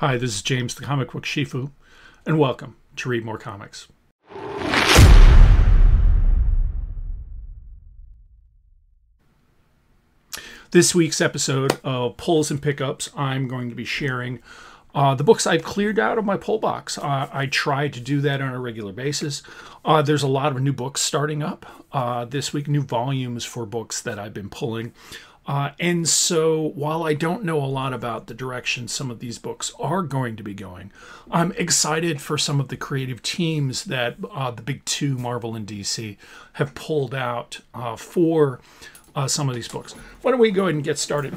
Hi, this is James the Comic Book Shifu, and welcome to Read More Comics. This week's episode of Pulls and Pickups, I'm going to be sharing the books I've cleared out of my pull box. I try to do that on a regular basis. There's a lot of new books starting up this week, new volumes for books that I've been pulling. And so while I don't know a lot about the direction some of these books are going to be going, I'm excited for some of the creative teams that the big two, Marvel and DC, have pulled out for some of these books. Why don't we go ahead and get started?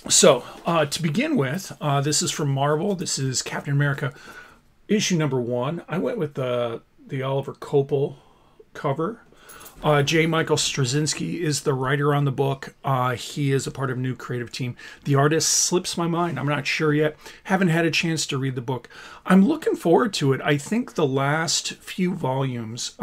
So to begin with, this is from Marvel. This is Captain America issue number 1. I went with the Oliver Coipel cover. J. Michael Straczynski is the writer on the book. He is a part of a new creative team. The artist slips my mind. I'm not sure yet. Haven't had a chance to read the book. I'm looking forward to it. I think the last few volumes,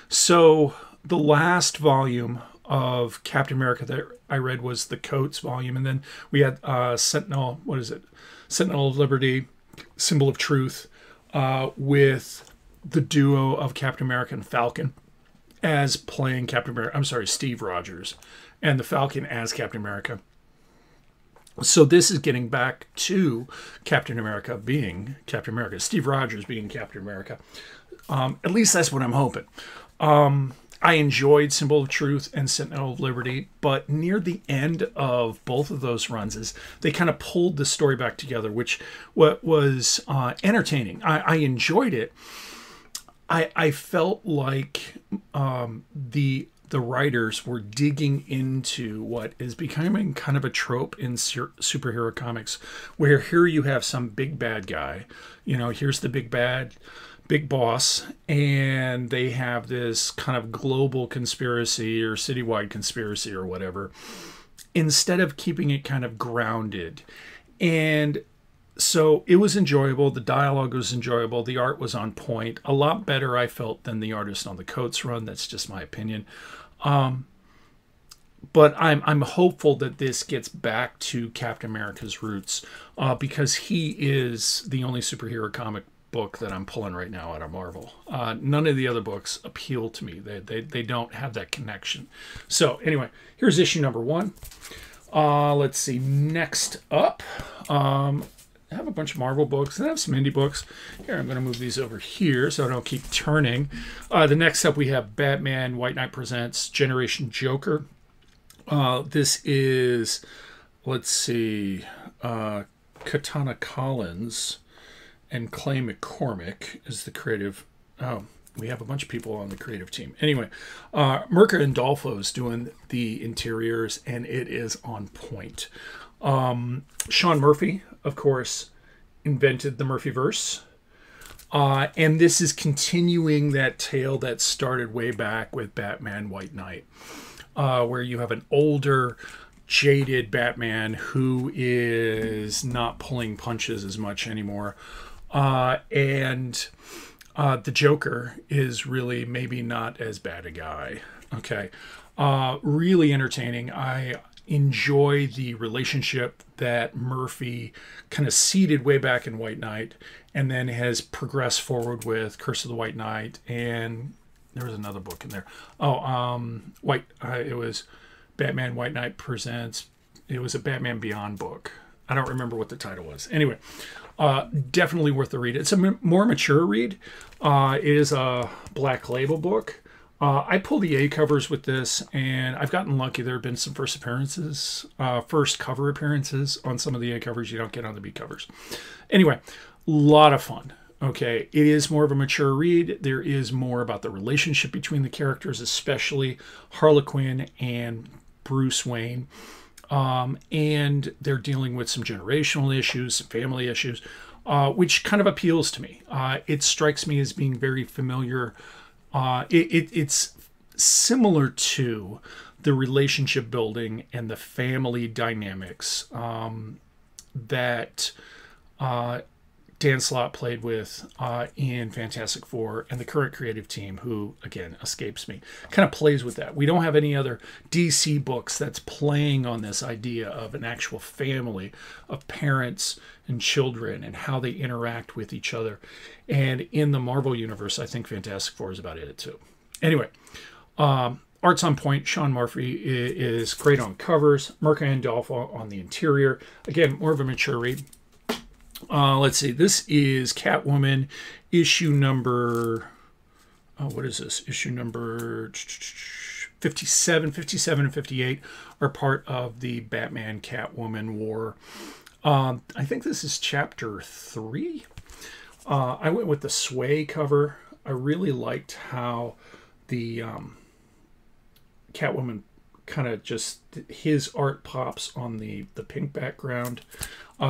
so the last volume of Captain America that I read was the Coates volume, and then we had Sentinel of Liberty, Symbol of Truth, with the duo of Captain America and Falcon as playing Captain America. I'm sorry, Steve Rogers, and the Falcon as Captain America. So this is getting back to Captain America being Captain America, Steve Rogers being Captain America. At least that's what I'm hoping. I enjoyed Symbol of Truth and Sentinel of Liberty, but near the end of both of those runs, they kind of pulled the story back together, which was entertaining. I enjoyed it. I felt like the writers were digging into what is becoming kind of a trope in superhero comics, where here you have some big bad guy, here's the big boss, and they have this kind of global conspiracy or citywide conspiracy or whatever, instead of keeping it kind of grounded. And so it was enjoyable. The dialogue was enjoyable. The art was on point. A lot better, I felt, than the artist on the Coates run. That's just my opinion. But I'm hopeful that this gets back to Captain America's roots, because he is the only superhero comic book that I'm pulling right now out of Marvel. None of the other books appeal to me. They don't have that connection. So anyway, here's issue number 1. Let's see. Next up, I have a bunch of Marvel books, and I have some indie books. Here, I'm going to move these over here so I don't keep turning. The next up, we have Batman White Knight Presents Generation Joker. This is, let's see, Katana Collins and Clay McCormick is the creative. Oh, we have a bunch of people on the creative team. Anyway, Mirka Andolfo is doing the interiors, and it is on point. Sean Murphy, of course, invented the Murphyverse. And this is continuing that tale that started way back with Batman White Knight, where you have an older, jaded Batman who is not pulling punches as much anymore. And the Joker is really maybe not as bad a guy. Okay. Really entertaining. I enjoy the relationship that Murphy kind of seeded way back in White Knight, and then has progressed forward with Curse of the White Knight, and there was another book in there. It was Batman White Knight Presents. It was a Batman Beyond book. I don't remember what the title was. Anyway, definitely worth the read. It's a more mature read. It is a Black Label book. I pulled the A covers with this, and I've gotten lucky. There have been some first cover appearances on some of the A covers you don't get on the B covers. Anyway, a lot of fun. Okay, it is more of a mature read. There is more about the relationship between the characters, especially Harley Quinn and Bruce Wayne. And they're dealing with some generational issues, some family issues, which kind of appeals to me. It strikes me as being very familiar. It's similar to the relationship building and the family dynamics that Dan Slott played with in Fantastic Four, and the current creative team, who, again, escapes me, kind of plays with that. We don't have any other DC books that's playing on this idea of an actual family of parents and children and how they interact with each other. And in the Marvel Universe, I think Fantastic Four is about it, too. Anyway, art's on point. Sean Murphy is great on covers. Mirka Andolfo on the interior. Again, more of a mature read. Let's see. This is Catwoman, issue number... Oh, what is this? Issue number 57. 57 and 58 are part of the Batman Catwoman war. I think this is chapter 3. I went with the Sway cover. I really liked how the Catwoman kind of just, his art pops on the pink background.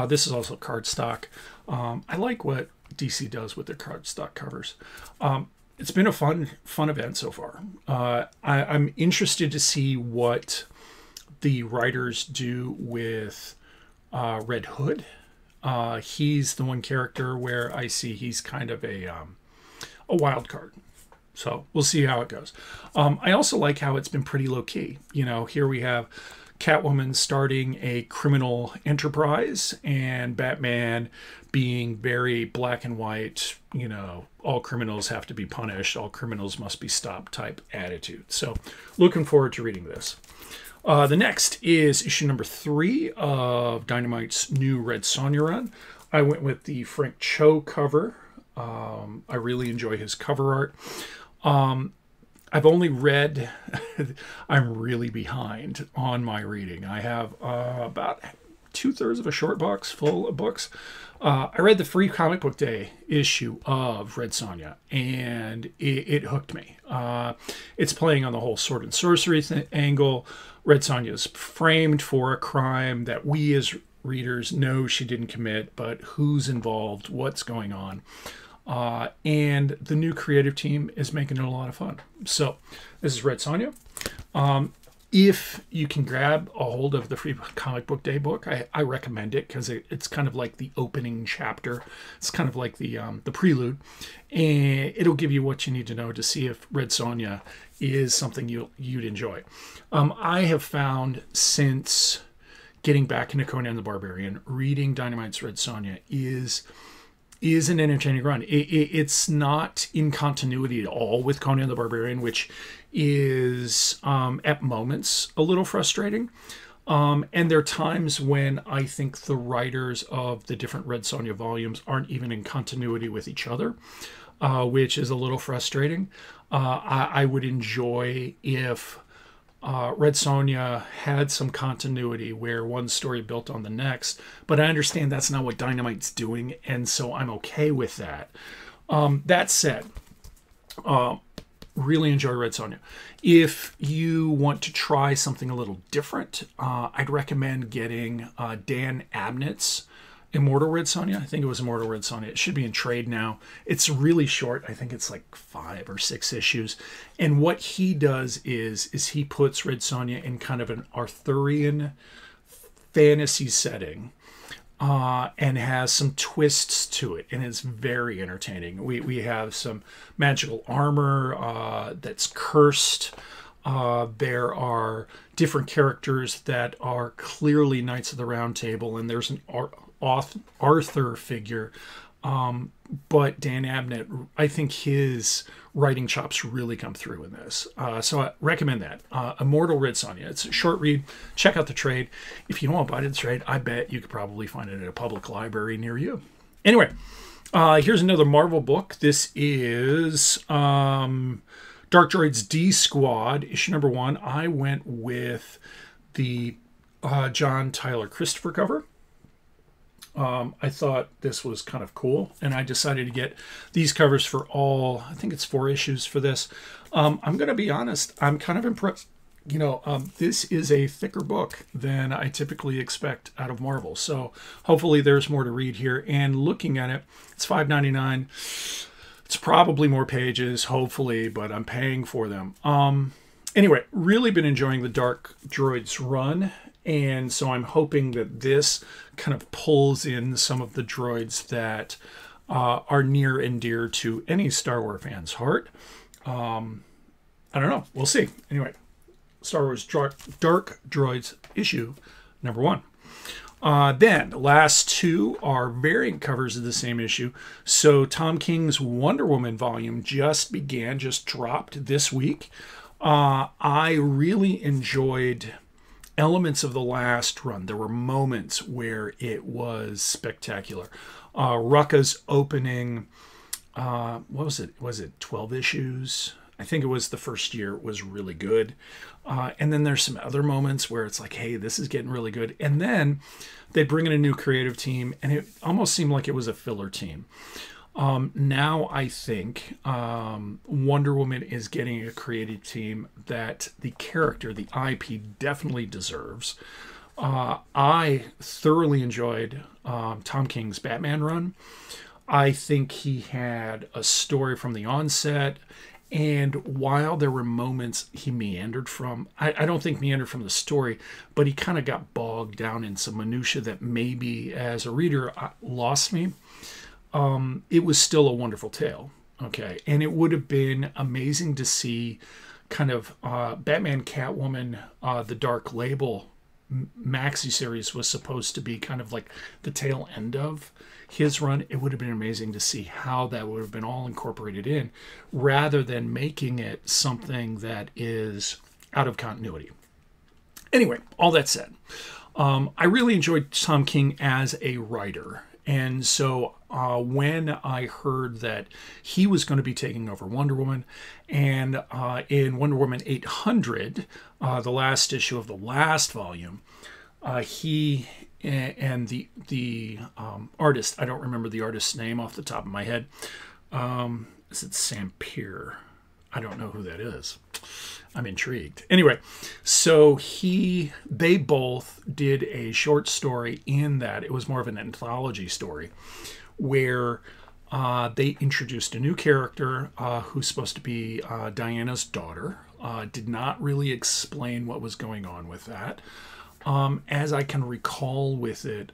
This is also cardstock. I like what DC does with their cardstock covers. It's been a fun event so far. I'm interested to see what the writers do with Red Hood. He's the one character where I see he's kind of a wild card. So we'll see how it goes. I also like how it's been pretty low key. You know, here we have Catwoman starting a criminal enterprise and Batman being very black and white, you know, all criminals have to be punished, all criminals must be stopped type attitude. So looking forward to reading this. The next is issue number 3 of Dynamite's new Red Sonja run. I went with the Frank Cho cover. I really enjoy his cover art. I've only read, I'm really behind on my reading. I have about 2/3 of a short box full of books. I read the free comic book day issue of Red Sonja, and it hooked me. It's playing on the whole sword and sorcery angle. Red Sonja is framed for a crime that we as readers know she didn't commit, but who's involved, what's going on. And the new creative team is making it a lot of fun. So this is Red Sonja. If you can grab a hold of the free comic book day book, I recommend it because it's kind of like the opening chapter. It's kind of like the prelude, and it'll give you what you need to know to see if Red Sonja is something you'd enjoy. I have found since getting back into Conan the Barbarian, reading Dynamite's Red Sonja is an entertaining run. It's not in continuity at all with Conan the Barbarian, which is at moments a little frustrating. And there are times when I think the writers of the different Red Sonja volumes aren't even in continuity with each other, which is a little frustrating. I would enjoy if Red Sonja had some continuity where one story built on the next, but I understand that's not what Dynamite's doing, and so I'm okay with that. That said, really enjoy Red Sonja. If you want to try something a little different, I'd recommend getting Dan Abnett's Immortal Red Sonja. I think it was Immortal Red Sonja. It should be in trade now. It's really short. I think it's like 5 or 6 issues. And what he does is he puts Red Sonja in kind of an Arthurian fantasy setting and has some twists to it. And it's very entertaining. We have some magical armor that's cursed. There are different characters that are clearly Knights of the Round Table, and there's an Arthur figure, but Dan Abnett, I think his writing chops really come through in this. So I recommend that. Immortal Red Sonja. It's a short read. Check out the trade. If you don't want to buy the trade, I bet you could probably find it at a public library near you. Anyway, here's another Marvel book. This is Dark Droids D Squad, issue number 1. I went with the John Tyler Christopher cover. I thought this was kind of cool, and I decided to get these covers for all, I think it's 4 issues for this. I'm going to be honest, I'm kind of impressed. You know, this is a thicker book than I typically expect out of Marvel, so hopefully there's more to read here. And looking at it, it's $5.99. It's probably more pages, hopefully, but I'm paying for them. Anyway, really been enjoying the Dark Droids run. And so I'm hoping that this kind of pulls in some of the droids that are near and dear to any Star Wars fan's heart. I don't know. We'll see. Anyway, Star Wars Dark Droids issue number 1. Then the last 2 are variant covers of the same issue. So Tom King's Wonder Woman volume just dropped this week. I really enjoyed elements of the last run. There were moments where it was spectacular. Rucka's opening, what was it? Was it 12 issues? I think it was the first year. It was really good. And then there's some other moments where it's like, hey, this is getting really good. And then they bring in a new creative team, and it almost seemed like it was a filler team. Now I think Wonder Woman is getting a creative team that the character, the IP, definitely deserves. I thoroughly enjoyed Tom King's Batman run. I think he had a story from the onset. And while there were moments he meandered from, I don't think meandered from the story, but he kind of got bogged down in some minutia that maybe as a reader lost me. It was still a wonderful tale. Okay. And it would have been amazing to see kind of Batman Catwoman, the Dark Label maxi series was supposed to be kind of like the tail end of his run. It would have been amazing to see how that would have been all incorporated in, rather than making it something that is out of continuity. Anyway, all that said, I really enjoyed Tom King as a writer. And so when I heard that he was going to be taking over Wonder Woman, and in Wonder Woman 800, the last issue of the last volume, he and the artist, I don't remember the artist's name off the top of my head. Is it Sam Peer? I don't know who that is. I'm intrigued. Anyway, so they both did a short story in that. It was more of an anthology story where they introduced a new character who's supposed to be Diana's daughter. Did not really explain what was going on with that. As I can recall with it,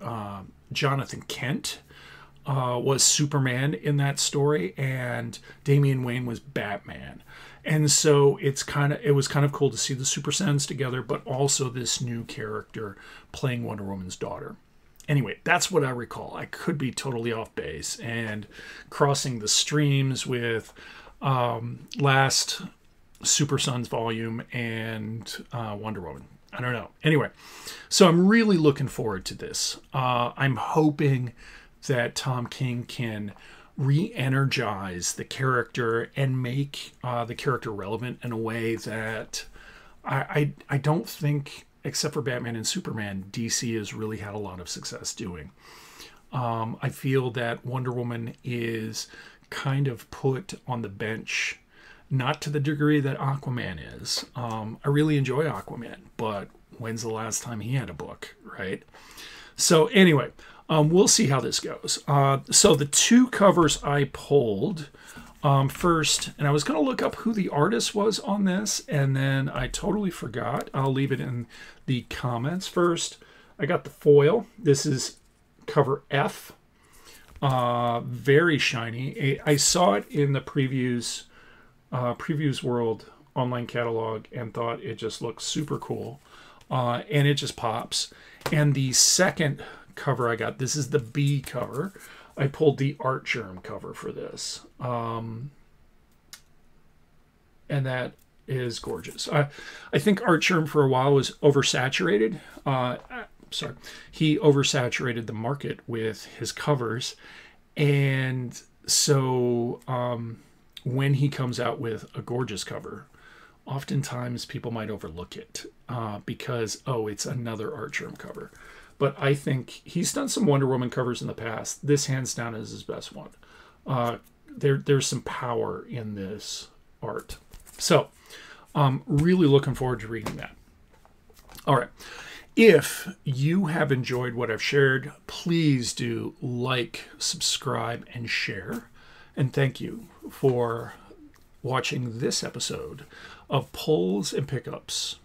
Jonathan Kent was Superman in that story, and Damian Wayne was Batman. And so it was kind of cool to see the Super Sons together, but also this new character playing Wonder Woman's daughter. Anyway, that's what I recall. I could be totally off base and crossing the streams with last Super Sons volume and Wonder Woman. I don't know. Anyway, so I'm really looking forward to this. I'm hoping that Tom King can re-energize the character and make the character relevant in a way that I don't think, except for Batman and Superman, DC has really had a lot of success doing. I feel that Wonder Woman is kind of put on the bench, not to the degree that Aquaman is. I really enjoy Aquaman, but when's the last time he had a book, right? So anyway, we'll see how this goes. So the 2 covers I pulled first, and I was going to look up who the artist was on this, and then I totally forgot. I'll leave it in the comments. First, I got the foil. This is cover F. Very shiny. I saw it in the Previews World online catalog and thought it just looked super cool. And it just pops. And the second cover I got, this is the B cover. I pulled the Artgerm cover for this. And that is gorgeous. I think Artgerm for a while was oversaturated. He oversaturated the market with his covers. And so when he comes out with a gorgeous cover, oftentimes people might overlook it because, oh, it's another Artgerm cover. But I think he's done some Wonder Woman covers in the past. This, hands down, is his best one. There's some power in this art. So, really looking forward to reading that. All right. If you have enjoyed what I've shared, please do like, subscribe, and share. And thank you for watching this episode of Pulls and Pickups.